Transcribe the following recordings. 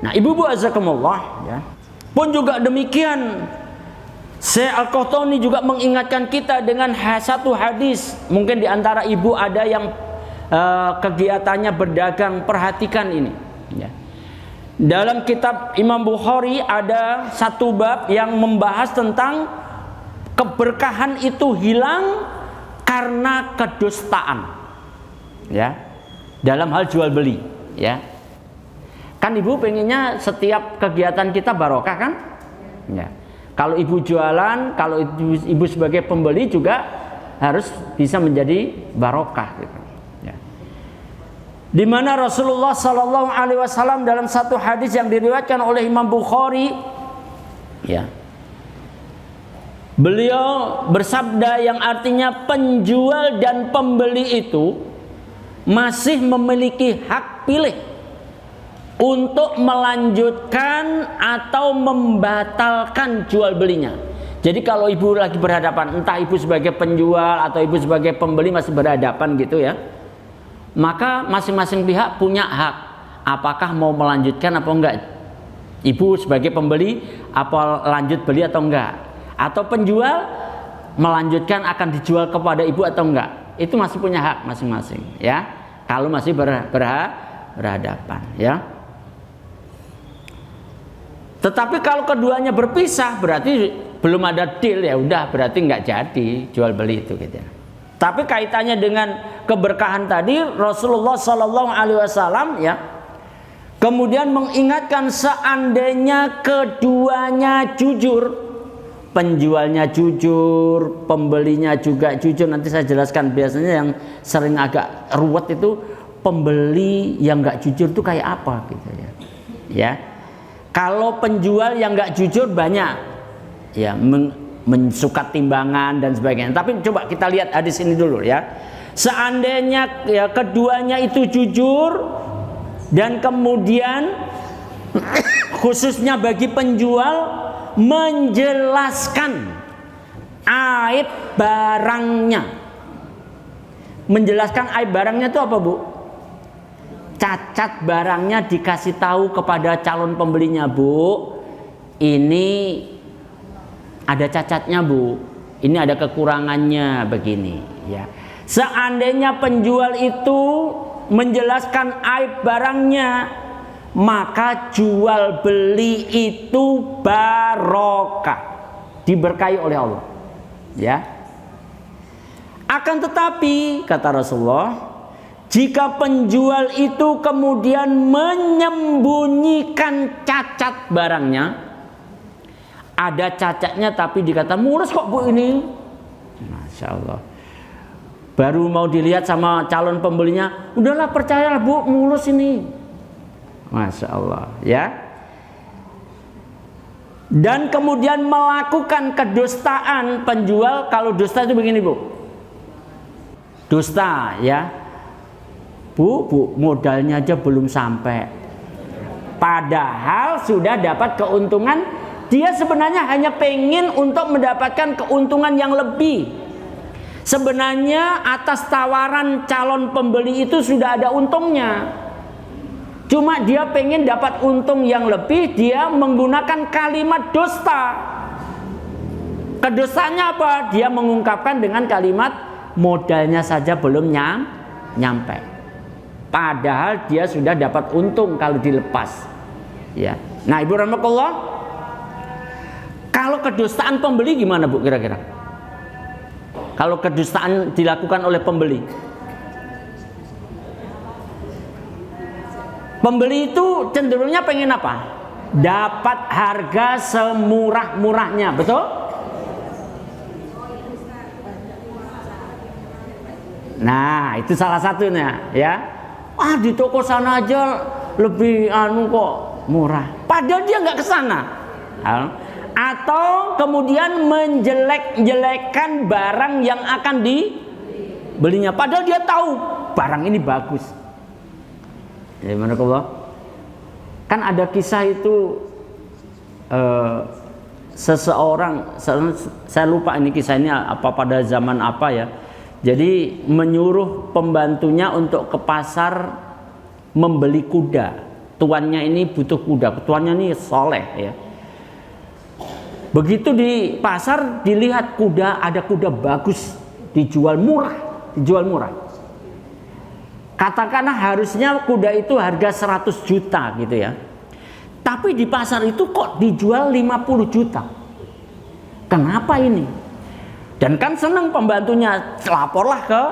Nah, ibu-ibu azakumullah ya. Pun juga demikian, Syekh Al-Qahtani juga mengingatkan kita dengan satu hadis. Mungkin di antara ibu ada yang kegiatannya berdagang, perhatikan ini ya. Dalam kitab Imam Bukhari ada satu bab yang membahas tentang keberkahan itu hilang karena kedustaan ya, dalam hal jual beli ya. Kan ibu pengennya setiap kegiatan kita barokah kan ya. Kalau ibu jualan, kalau ibu sebagai pembeli juga harus bisa menjadi barokah gitu ya. Di mana Rasulullah Sallallahu Alaihi Wasallam dalam satu hadis yang diriwayatkan oleh Imam Bukhari ya, beliau bersabda yang artinya penjual dan pembeli itu masih memiliki hak pilih untuk melanjutkan atau membatalkan jual belinya. Jadi kalau ibu lagi berhadapan, entah ibu sebagai penjual atau ibu sebagai pembeli masih berhadapan gitu ya, maka masing-masing pihak punya hak. Apakah mau melanjutkan atau enggak? Ibu sebagai pembeli apa lanjut beli atau enggak? Atau penjual melanjutkan akan dijual kepada ibu atau enggak? Itu masih punya hak masing-masing ya. Kalau masih berhadapan ya. Tetapi kalau keduanya berpisah berarti belum ada deal, ya udah berarti nggak jadi jual beli itu gitu. Tapi kaitannya dengan keberkahan tadi, Rasulullah Sallallahu Alaihi Wasallam ya kemudian mengingatkan seandainya keduanya jujur, penjualnya jujur, pembelinya juga jujur. Nanti saya jelaskan, biasanya yang sering agak ruwet itu pembeli yang nggak jujur itu kayak apa gitu ya. Ya. Kalau penjual yang nggak jujur banyak ya, mensukat timbangan dan sebagainya. Tapi coba kita lihat hadis ini dulu ya. Seandainya ya keduanya itu jujur dan kemudian khususnya bagi penjual menjelaskan aib barangnya. Menjelaskan aib barangnya itu apa, Bu? Cacat barangnya dikasih tahu kepada calon pembelinya, Bu. Ini ada cacatnya, Bu. Ini ada kekurangannya begini, ya. Seandainya penjual itu menjelaskan aib barangnya, maka jual beli itu barokah, diberkahi oleh Allah, ya. Akan tetapi kata Rasulullah, jika penjual itu kemudian menyembunyikan cacat barangnya, ada cacatnya tapi dikata mulus kok, Bu, ini, Masya Allah, baru mau dilihat sama calon pembelinya, udahlah percayalah, Bu, mulus ini, Masya Allah, ya. Dan kemudian melakukan kedustaan penjual. Kalau dusta itu begini, Bu, dusta ya, Bu, modalnya aja belum sampai, padahal sudah dapat keuntungan. Dia sebenarnya hanya pengen untuk mendapatkan keuntungan yang lebih. Sebenarnya atas tawaran calon pembeli itu sudah ada untungnya, cuma dia pengen dapat untung yang lebih. Dia menggunakan kalimat dusta. Kedustaannya apa? Dia mengungkapkan dengan kalimat modalnya saja belum nyampe, padahal dia sudah dapat untung kalau dilepas, ya. Nah, Ibu rahimakumullah, kalau kedustaan pembeli gimana, Bu, kira-kira? Kalau kedustaan dilakukan oleh pembeli, pembeli itu cenderungnya pengen apa? Dapat harga semurah-murahnya, betul? Nah, itu salah satunya, ya. Di toko sana aja lebih kok murah, padahal dia nggak ke sana. Atau kemudian menjelek-jelekan barang yang akan dibelinya, padahal dia tahu barang ini bagus. Gimana, kan ada kisah itu, seseorang, saya lupa ini kisahnya apa, pada zaman apa ya. Jadi menyuruh pembantunya untuk ke pasar membeli kuda. tuannya ini butuh kuda, tuannya ini soleh ya. Begitu di pasar dilihat kuda, ada kuda bagus, dijual murah. Katakanlah harusnya kuda itu harga 100 juta gitu ya. Tapi di pasar itu kok dijual 50 juta. Kenapa ini? Dan kan senang pembantunya, laporlah ke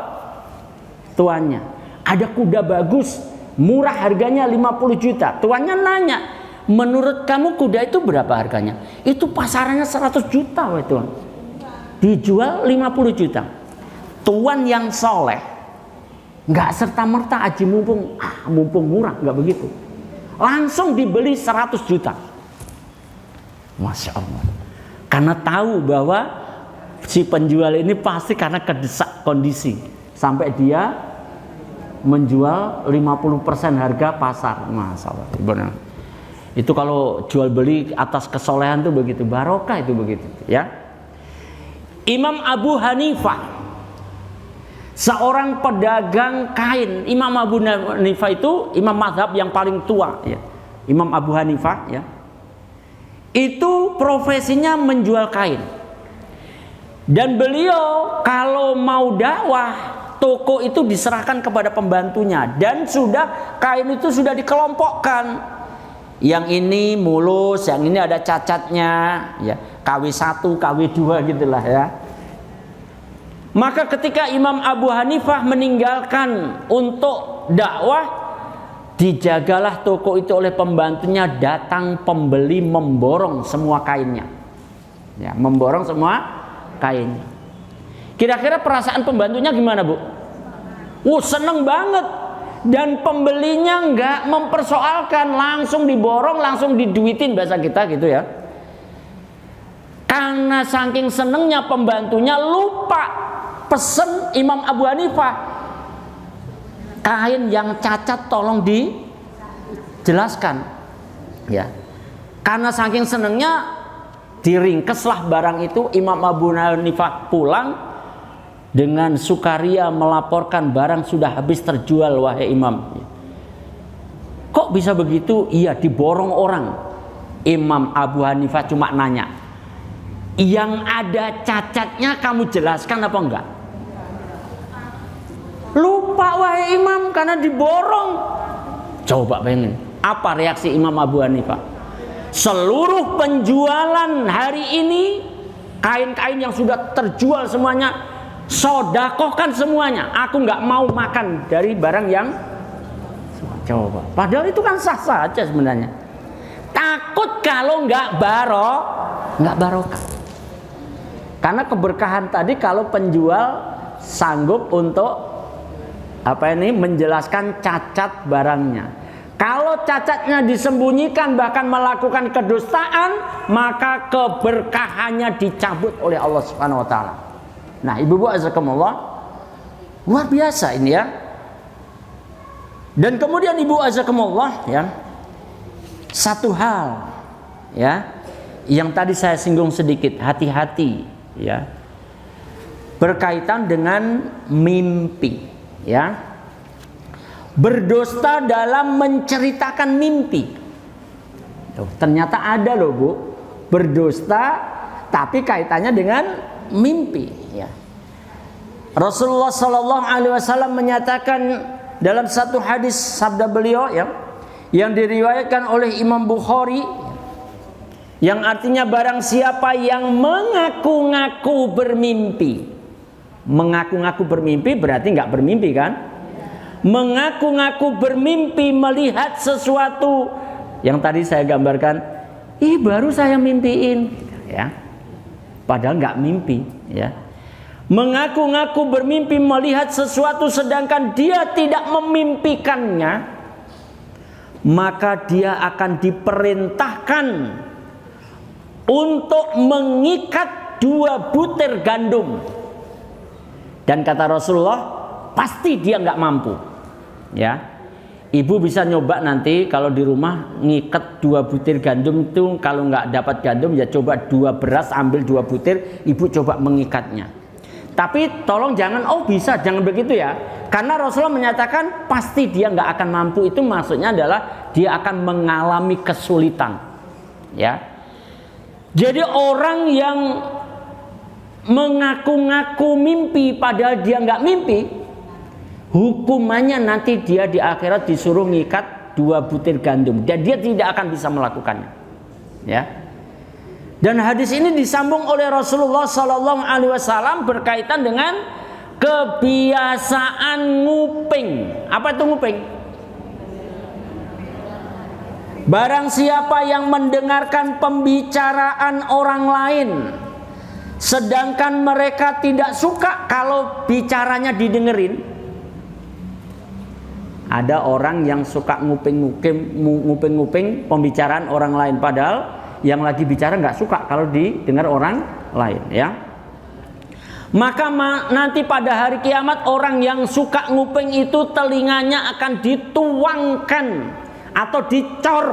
tuannya. Ada kuda bagus, murah harganya 50 juta. Tuannya nanya, menurut kamu kuda itu berapa harganya? Itu pasarannya 100 juta weh tuan. Dijual 50 juta. Tuan yang soleh nggak serta-merta aji mumpung murah, nggak begitu. Langsung dibeli 100 juta. Masya Allah. Karena tahu bahwa si penjual ini pasti karena kedesak kondisi. Sampai dia menjual 50% harga pasar. Masya Allah. Benar. Itu kalau jual beli atas kesolehan tuh begitu. Barokah itu begitu. Ya. Imam Abu Hanifah, seorang pedagang kain. Imam Abu Hanifah itu imam mazhab yang paling tua ya. Imam Abu Hanifah ya. Itu profesinya menjual kain. Dan beliau kalau mau dakwah, toko itu diserahkan kepada pembantunya dan kain itu sudah dikelompokkan. Yang ini mulus, yang ini ada cacatnya ya. KW1, KW2 gitulah ya. Maka ketika Imam Abu Hanifah meninggalkan untuk dakwah, dijagalah toko itu oleh pembantunya, datang pembeli memborong semua kainnya. Ya, memborong semua kainnya. Kira-kira perasaan pembantunya gimana, Bu? Seneng banget. Dan pembelinya nggak mempersoalkan, langsung diborong, langsung diduitin bahasa kita gitu ya. Karena saking senengnya pembantunya lupa pesen Imam Abu Hanifah, kain yang cacat tolong dijelaskan ya. Karena saking senengnya diringkeslah barang itu. Imam Abu Hanifah pulang dengan sukaria melaporkan barang sudah habis terjual wahai Imam. Kok bisa begitu? Iya, diborong orang. Imam Abu Hanifah cuma nanya, yang ada cacatnya kamu jelaskan apa enggak? Lupa wahai Imam karena diborong. Coba bayangin, apa reaksi Imam Abu Hanifah? Seluruh penjualan hari ini, kain-kain yang sudah terjual semuanya, sodakohkan semuanya. Aku nggak mau makan dari barang yang coba. Padahal itu kan sah-sah aja sebenarnya. Takut kalau nggak barokah. Karena keberkahan tadi kalau penjual sanggup untuk menjelaskan cacat barangnya. Kalau cacatnya disembunyikan bahkan melakukan kedustaan, maka keberkahannya dicabut oleh Allah Subhanahu wa taala. Nah, ibu-ibu azakumullah, luar biasa ini ya. Dan kemudian ibu azakumullah ya, satu hal ya yang tadi saya singgung sedikit, hati-hati ya, berkaitan dengan mimpi ya. Berdusta dalam menceritakan mimpi. Ternyata ada loh Bu, berdusta tapi kaitannya dengan mimpi ya. Rasulullah sallallahu alaihi wasallam menyatakan dalam satu hadis sabda beliau ya, yang diriwayatkan oleh Imam Bukhari, yang artinya barang siapa yang mengaku-ngaku bermimpi. Mengaku-ngaku bermimpi berarti nggak bermimpi kan? Mengaku-ngaku bermimpi melihat sesuatu yang tadi saya gambarkan, baru saya mimpiin ya. Padahal nggak mimpi ya. Mengaku-ngaku bermimpi melihat sesuatu sedangkan dia tidak memimpikannya, maka dia akan diperintahkan untuk mengikat 2 butir gandum. Dan kata Rasulullah, pasti dia nggak mampu ya. Ibu bisa nyoba nanti kalau di rumah ngikat 2 butir gandum itu. Kalau nggak dapat gandum ya coba 2 beras, ambil 2 butir, ibu coba mengikatnya. Tapi tolong jangan jangan begitu ya. Karena Rasulullah menyatakan pasti dia nggak akan mampu, itu maksudnya adalah dia akan mengalami kesulitan. Ya. Jadi orang yang mengaku-ngaku mimpi padahal dia nggak mimpi, hukumannya nanti dia di akhirat disuruh ngikat 2 butir gandum dan dia tidak akan bisa melakukannya. Ya. Dan hadis ini disambung oleh Rasulullah Sallallahu Alaihi Wasallam berkaitan dengan kebiasaan nguping. Apa itu nguping? Barang siapa yang mendengarkan pembicaraan orang lain sedangkan mereka tidak suka kalau bicaranya didengerin. Ada orang yang suka nguping pembicaraan orang lain, padahal yang lagi bicara nggak suka kalau didengar orang lain, ya. Maka nanti pada hari kiamat orang yang suka nguping itu telinganya akan dituangkan atau dicor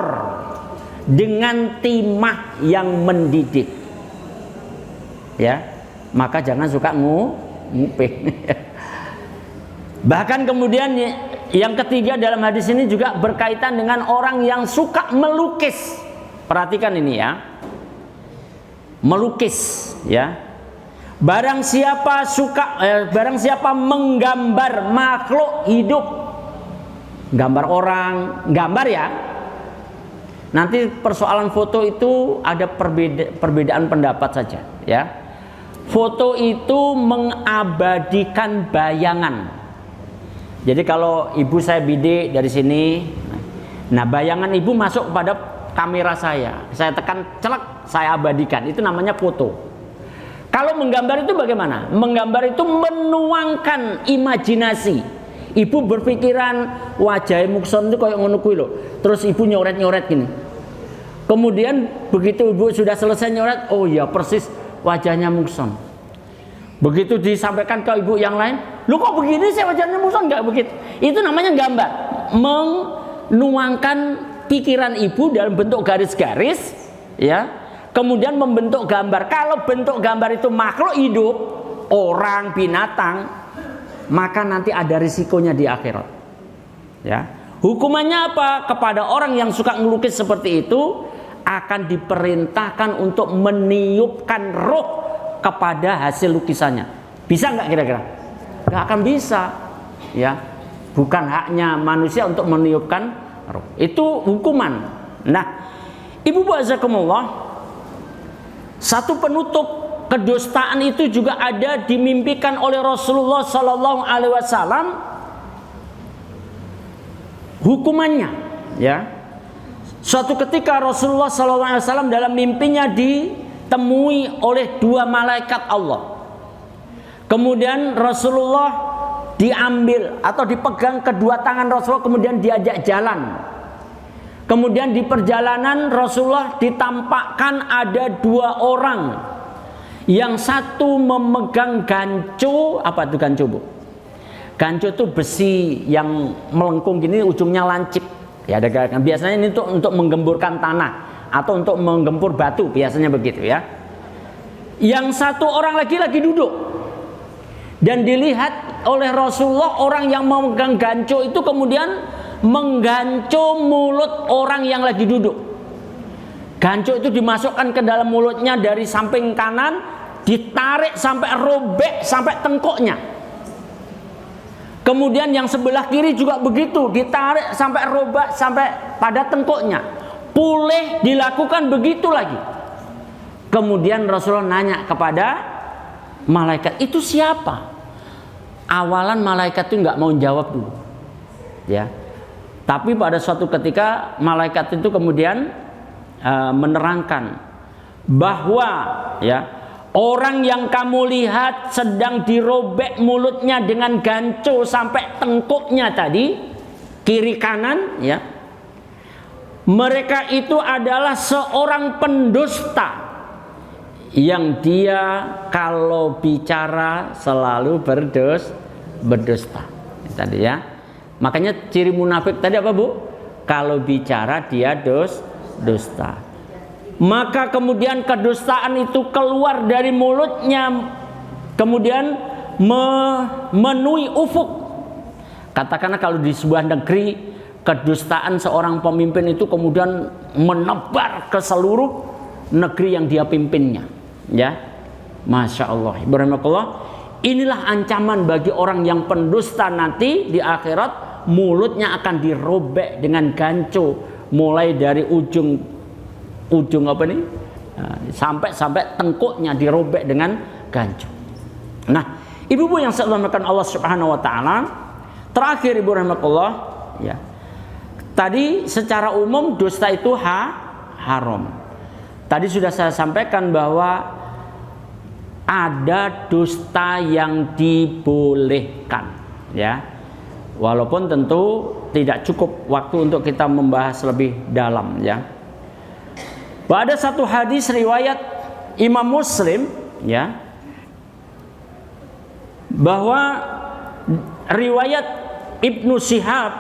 dengan timah yang mendidih. Ya, maka jangan suka nguping. Bahkan kemudian yang ketiga dalam hadis ini juga berkaitan dengan orang yang suka melukis. Perhatikan ini ya. Melukis, ya. Barang siapa menggambar makhluk hidup, gambar orang, gambar ya. Nanti persoalan foto itu ada perbedaan pendapat saja, ya. Foto itu mengabadikan bayangan. Jadi kalau ibu saya bidik dari sini, nah bayangan ibu masuk pada kamera saya tekan celak, saya abadikan. Itu namanya foto. Kalau menggambar itu bagaimana? Menggambar itu menuangkan imajinasi. Ibu berpikiran wajah Mukson itu kayak ngono kuwi lho. Terus ibu nyoret-nyoret gini. Kemudian begitu ibu sudah selesai nyoret, oh ya persis wajahnya Mukson. Begitu disampaikan ke ibu yang lain, lu kok begini sih wajahnya Mukson? Enggak begitu. Itu namanya gambar. Menuangkan pikiran ibu dalam bentuk garis-garis, ya. Kemudian membentuk gambar. Kalau bentuk gambar itu makhluk hidup, orang, binatang, maka nanti ada risikonya di akhirat. Ya. Hukumannya apa? Kepada orang yang suka ngelukis seperti itu akan diperintahkan untuk meniupkan roh kepada hasil lukisannya. Bisa nggak kira-kira? Nggak akan bisa. Ya. Bukan haknya manusia untuk meniupkan roh. Itu hukuman. Nah, Ibu Bazakumullah, satu penutup kedustaan itu juga ada dimimpikan oleh Rasulullah Sallallahu Alaihi Wasallam. Hukumannya, ya. Suatu ketika Rasulullah Sallallahu Alaihi Wasallam dalam mimpinya ditemui oleh 2 malaikat Allah. Kemudian Rasulullah diambil atau dipegang kedua tangan Rasulullah, kemudian diajak jalan. Kemudian di perjalanan Rasulullah ditampakkan ada 2 orang. Yang satu memegang ganco. Apa itu ganco, Bu? Ganco itu besi yang melengkung gini, ujungnya lancip. Ya, ada biasanya ini untuk menggemburkan tanah atau untuk menggempur batu, biasanya begitu ya. Yang satu orang lagi duduk. Dan dilihat oleh Rasulullah orang yang memegang ganco itu kemudian mengganco mulut orang yang lagi duduk. Ganco itu dimasukkan ke dalam mulutnya dari samping kanan, ditarik sampai robek sampai tengkuknya. Kemudian yang sebelah kiri juga begitu, ditarik sampai robek sampai pada tengkuknya. Pulih dilakukan begitu lagi. Kemudian Rasulullah nanya kepada malaikat, itu siapa? Awalan malaikat itu nggak mau jawab dulu, ya. Tapi pada suatu ketika malaikat itu kemudian menerangkan bahwa, ya, orang yang kamu lihat sedang dirobek mulutnya dengan ganco sampai tengkuknya tadi, kiri kanan, ya. Mereka itu adalah seorang pendusta yang dia kalau bicara selalu berdusta. Tadi ya. Makanya ciri munafik tadi apa, Bu? Kalau bicara dia dusta. Maka kemudian kedustaan itu keluar dari mulutnya, kemudian memenuhi ufuk. Katakanlah kalau di sebuah negeri kedustaan seorang pemimpin itu kemudian menebar ke seluruh negeri yang dia pimpinnya. Ya, Masya Allah. Barakallah. Inilah ancaman bagi orang yang pendusta nanti di akhirat, mulutnya akan dirobek dengan gancu, mulai dari ujung apa nih? Sampai tengkuknya dirobek dengan gancu. Nah, ibu-ibu yang saya hormatkan Allah Subhanahu wa taala, terakhir ibu rahimakumullah, ya. Tadi secara umum dusta itu haram. Tadi sudah saya sampaikan bahwa ada dusta yang dibolehkan, ya. Walaupun tentu tidak cukup waktu untuk kita membahas lebih dalam, ya. Pada satu hadis riwayat Imam Muslim, ya, bahwa riwayat Ibnu Syihab,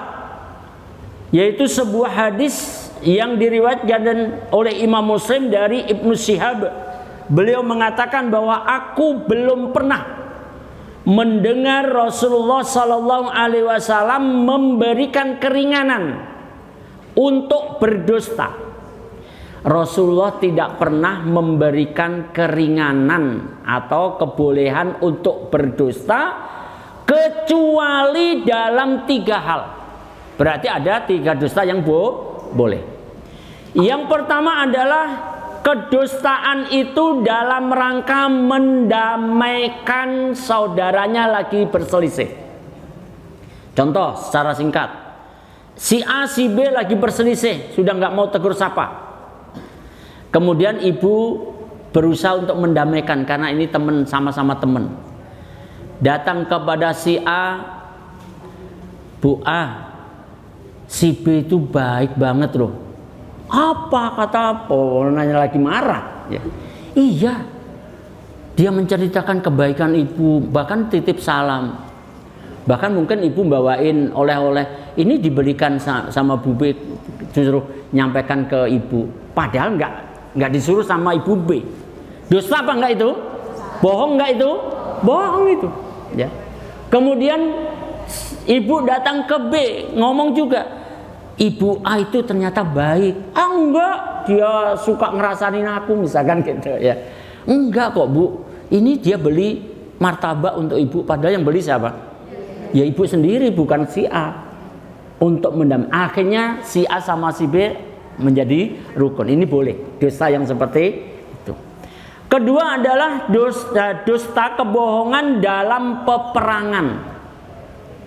yaitu sebuah hadis yang diriwayatkan oleh Imam Muslim dari Ibnu Syihab. Beliau mengatakan bahwa aku belum pernah mendengar Rasulullah Sallallahu Alaihi Wasallam memberikan keringanan untuk berdusta. Rasulullah tidak pernah memberikan keringanan atau kebolehan untuk berdusta kecuali dalam 3 hal. Berarti ada 3 dusta yang boleh. Yang pertama adalah kedustaan itu dalam rangka mendamaikan saudaranya lagi berselisih. Contoh secara singkat, si A si B lagi berselisih, sudah nggak mau tegur sapa. Kemudian ibu berusaha untuk mendamaikan karena ini teman, sama-sama teman. Datang kepada si A, Bu A, si B itu baik banget loh. Apa kata apa? Nanya lagi marah. Ya. Iya, dia menceritakan kebaikan ibu, bahkan titip salam. Bahkan mungkin ibu bawain oleh-oleh. Ini diberikan sama Bu B, disuruh nyampaikan ke ibu. Padahal nggak disuruh sama ibu B. Dosa apa enggak itu? Bohong enggak itu? Bohong itu. Ya. Kemudian ibu datang ke B, ngomong juga, Ibu A itu ternyata baik. Ah enggak, dia suka ngerasain aku misalkan gitu ya. Enggak kok Bu, ini dia beli martabak untuk ibu. Padahal yang beli siapa? Ya ibu sendiri, bukan si A. Untuk akhirnya si A sama si B menjadi rukun. Ini boleh, dosa yang seperti itu. Kedua adalah dusta kebohongan dalam peperangan.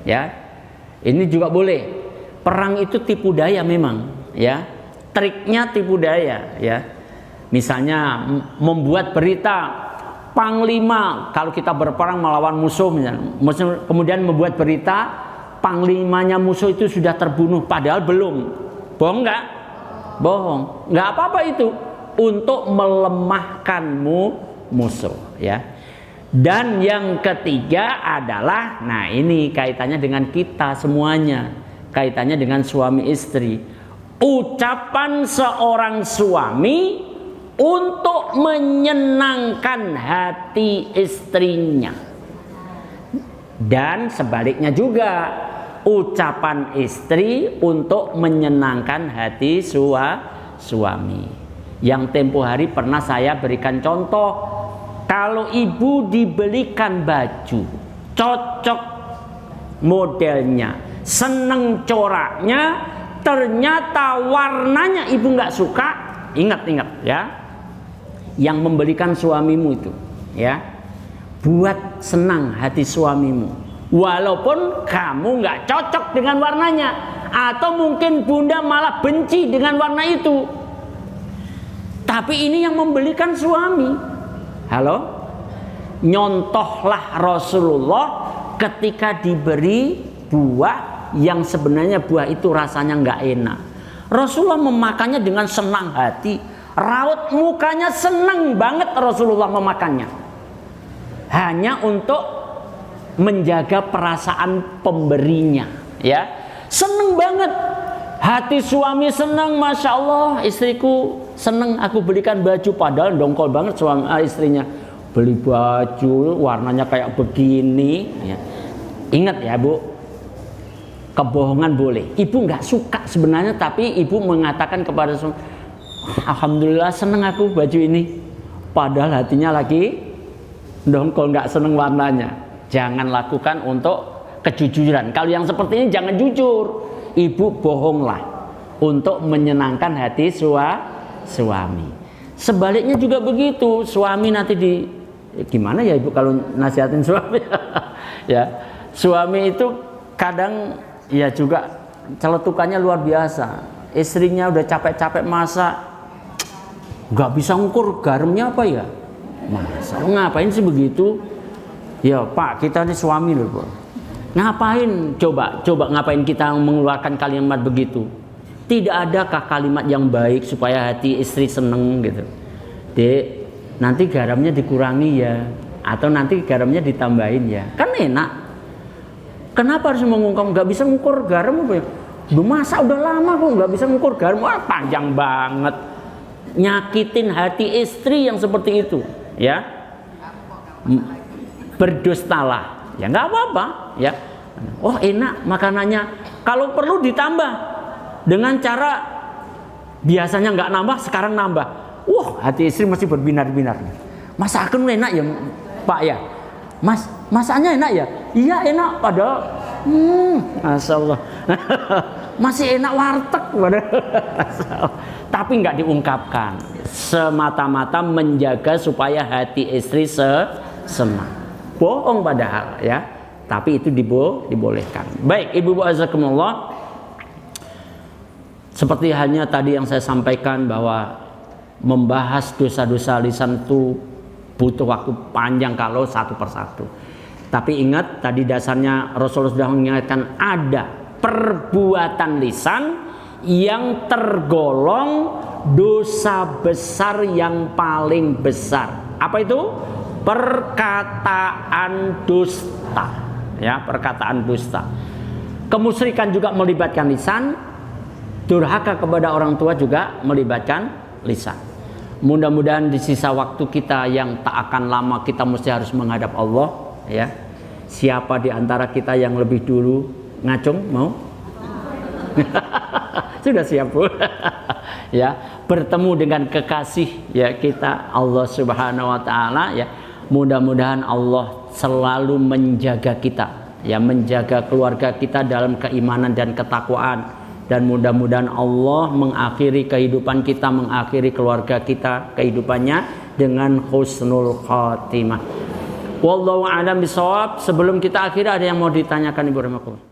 Ya, ini juga boleh. Perang itu tipu daya memang, ya. Triknya tipu daya, ya. Misalnya membuat berita panglima kalau kita berperang melawan musuh, misalnya, kemudian membuat berita panglimanya musuh itu sudah terbunuh, padahal belum. Bohong nggak? Bohong. Nggak apa-apa itu untuk melemahkanmu musuh, ya. Dan yang ketiga adalah, nah ini kaitannya dengan kita semuanya. Kaitannya dengan suami istri. Ucapan seorang suami untuk menyenangkan hati istrinya. Dan sebaliknya juga, ucapan istri untuk menyenangkan hati suami. Yang tempo hari pernah saya berikan contoh, kalau ibu dibelikan baju cocok modelnya, seneng coraknya, ternyata warnanya ibu nggak suka, ingat ya, yang membelikan suamimu itu, ya, buat senang hati suamimu, walaupun kamu nggak cocok dengan warnanya, atau mungkin bunda malah benci dengan warna itu, tapi ini yang membelikan suami. Halo, nyontohlah Rasulullah ketika diberi buah yang sebenarnya buah itu rasanya nggak enak. Rasulullah memakannya dengan senang hati, raut mukanya senang banget Rasulullah memakannya, hanya untuk menjaga perasaan pemberinya, ya. Senang banget, hati suami senang, masya Allah, istriku senang aku belikan baju, padahal dongkol banget suami istrinya, beli baju warnanya kayak begini, ya. Ingat ya Bu, kebohongan boleh. Ibu nggak suka sebenarnya, tapi ibu mengatakan kepada suami, alhamdulillah seneng aku baju ini. Padahal hatinya lagi dongkol, nggak seneng warnanya. Jangan lakukan untuk kejujuran. Kalau yang seperti ini jangan jujur. Ibu bohonglah untuk menyenangkan hati suami. Sebaliknya juga begitu. Suami nanti gimana ya ibu kalau nasihatin suami? Ya, suami itu kadang ya juga celetukannya luar biasa. Istrinya udah capek-capek masak, nggak bisa ngukur garamnya apa ya? Masa ngapain sih begitu? Ya Pak, kita ini suami loh Pak. Ngapain? Coba ngapain kita mengeluarkan kalimat begitu? Tidak adakah kalimat yang baik supaya hati istri seneng gitu? Dek, nanti garamnya dikurangi ya, atau nanti garamnya ditambahin ya, kan enak. Kenapa harus mengungkap? Nggak bisa ngukur garam apa ya? Masa udah lama kok nggak bisa ngukur garam? Wah panjang banget. Nyakitin hati istri yang seperti itu, ya. Berdustalah, ya nggak apa-apa, ya. Oh enak makanannya. Kalau perlu ditambah dengan cara biasanya nggak nambah, sekarang nambah. Wah hati istri masih berbinar-binar. Masakan enak ya Pak ya? Mas, masaknya enak ya? Iya enak, padahal Masya Allah masih enak warteg padahal. Tapi nggak diungkapkan, semata-mata menjaga supaya hati istri senang. Bohong padahal ya, tapi itu dibolehkan. Baik ibu-ibu azakumullah, seperti halnya tadi yang saya sampaikan bahwa membahas dosa-dosa lisan itu butuh waktu panjang kalau satu persatu. Tapi ingat tadi dasarnya Rasulullah sudah mengingatkan ada perbuatan lisan yang tergolong dosa besar yang paling besar. Apa itu? Perkataan dusta. Ya, perkataan dusta. Kemusyrikan juga melibatkan lisan. Durhaka kepada orang tua juga melibatkan lisan. Mudah-mudahan di sisa waktu kita yang tak akan lama kita mesti harus menghadap Allah, ya. Siapa di antara kita yang lebih dulu ngacung mau? Sudah siap Bu. Ya, bertemu dengan kekasih ya kita Allah Subhanahu wa taala ya. Mudah-mudahan Allah selalu menjaga kita, ya, menjaga keluarga kita dalam keimanan dan ketakwaan. Dan mudah-mudahan Allah mengakhiri kehidupan kita, mengakhiri keluarga kita kehidupannya dengan husnul khatimah. Wallahu a'lam bishawab. Sebelum kita akhiri ada yang mau ditanyakan Ibu Rahmatullah?